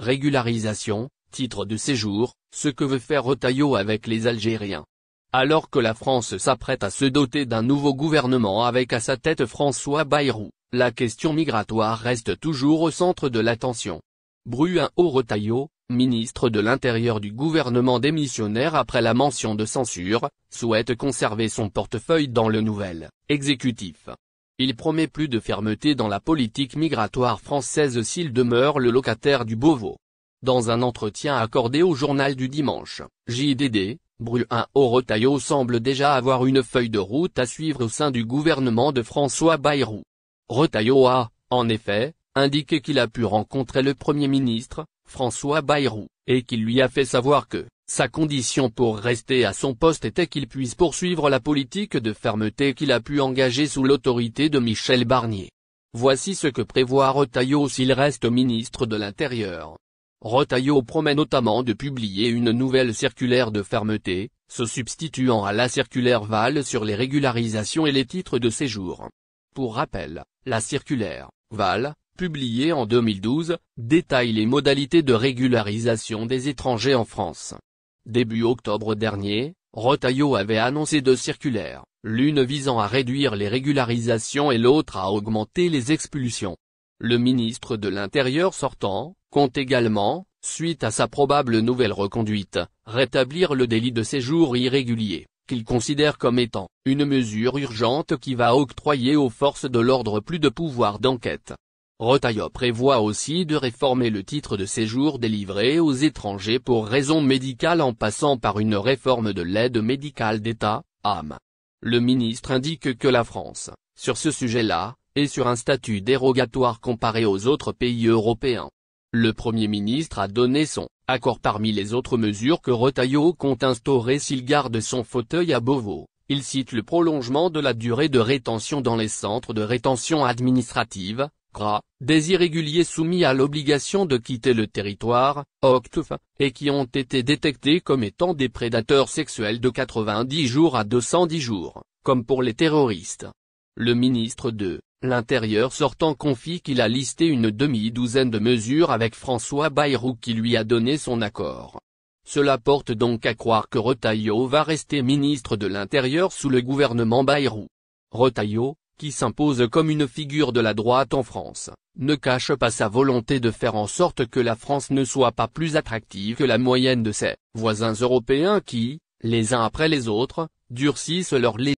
régularisation, titre de séjour, ce que veut faire Retailleau avec les Algériens. Alors que la France s'apprête à se doter d'un nouveau gouvernement avec à sa tête François Bayrou, la question migratoire reste toujours au centre de l'attention. Bruno Retailleau, ministre de l'Intérieur du gouvernement démissionnaire après la mention de censure, souhaite conserver son portefeuille dans le nouvel exécutif. Il promet plus de fermeté dans la politique migratoire française s'il demeure le locataire du Beauvau. Dans un entretien accordé au journal du dimanche, JDD, Bruno Retailleau semble déjà avoir une feuille de route à suivre au sein du gouvernement de François Bayrou. Retailleau a, en effet, indiqué qu'il a pu rencontrer le Premier ministre, François Bayrou, et qu'il lui a fait savoir que sa condition pour rester à son poste était qu'il puisse poursuivre la politique de fermeté qu'il a pu engager sous l'autorité de Michel Barnier. Voici ce que prévoit Retailleau s'il reste ministre de l'Intérieur. Retailleau promet notamment de publier une nouvelle circulaire de fermeté, se substituant à la circulaire Valls sur les régularisations et les titres de séjour. Pour rappel, la circulaire Valls, publiée en 2012, détaille les modalités de régularisation des étrangers en France. Début octobre dernier, Retailleau avait annoncé deux circulaires, l'une visant à réduire les régularisations et l'autre à augmenter les expulsions. Le ministre de l'Intérieur sortant compte également, suite à sa probable nouvelle reconduite, rétablir le délit de séjour irrégulier, qu'il considère comme étant une mesure urgente qui va octroyer aux forces de l'ordre plus de pouvoir d'enquête. Retailleau prévoit aussi de réformer le titre de séjour délivré aux étrangers pour raisons médicales en passant par une réforme de l'aide médicale d'État, AM. Le ministre indique que la France, sur ce sujet-là, est sur un statut dérogatoire comparé aux autres pays européens. Le Premier ministre a donné son accord parmi les autres mesures que Retailleau compte instaurer s'il garde son fauteuil à Beauvau. Il cite le prolongement de la durée de rétention dans les centres de rétention administrative, CRA, des irréguliers soumis à l'obligation de quitter le territoire, OQTF, et qui ont été détectés comme étant des prédateurs sexuels de 90 jours à 210 jours, comme pour les terroristes. Le ministre de l'Intérieur sortant confie qu'il a listé une demi-douzaine de mesures avec François Bayrou qui lui a donné son accord. Cela porte donc à croire que Retailleau va rester ministre de l'Intérieur sous le gouvernement Bayrou. Retailleau, qui s'impose comme une figure de la droite en France, ne cache pas sa volonté de faire en sorte que la France ne soit pas plus attractive que la moyenne de ses voisins européens qui, les uns après les autres, durcissent leur législation.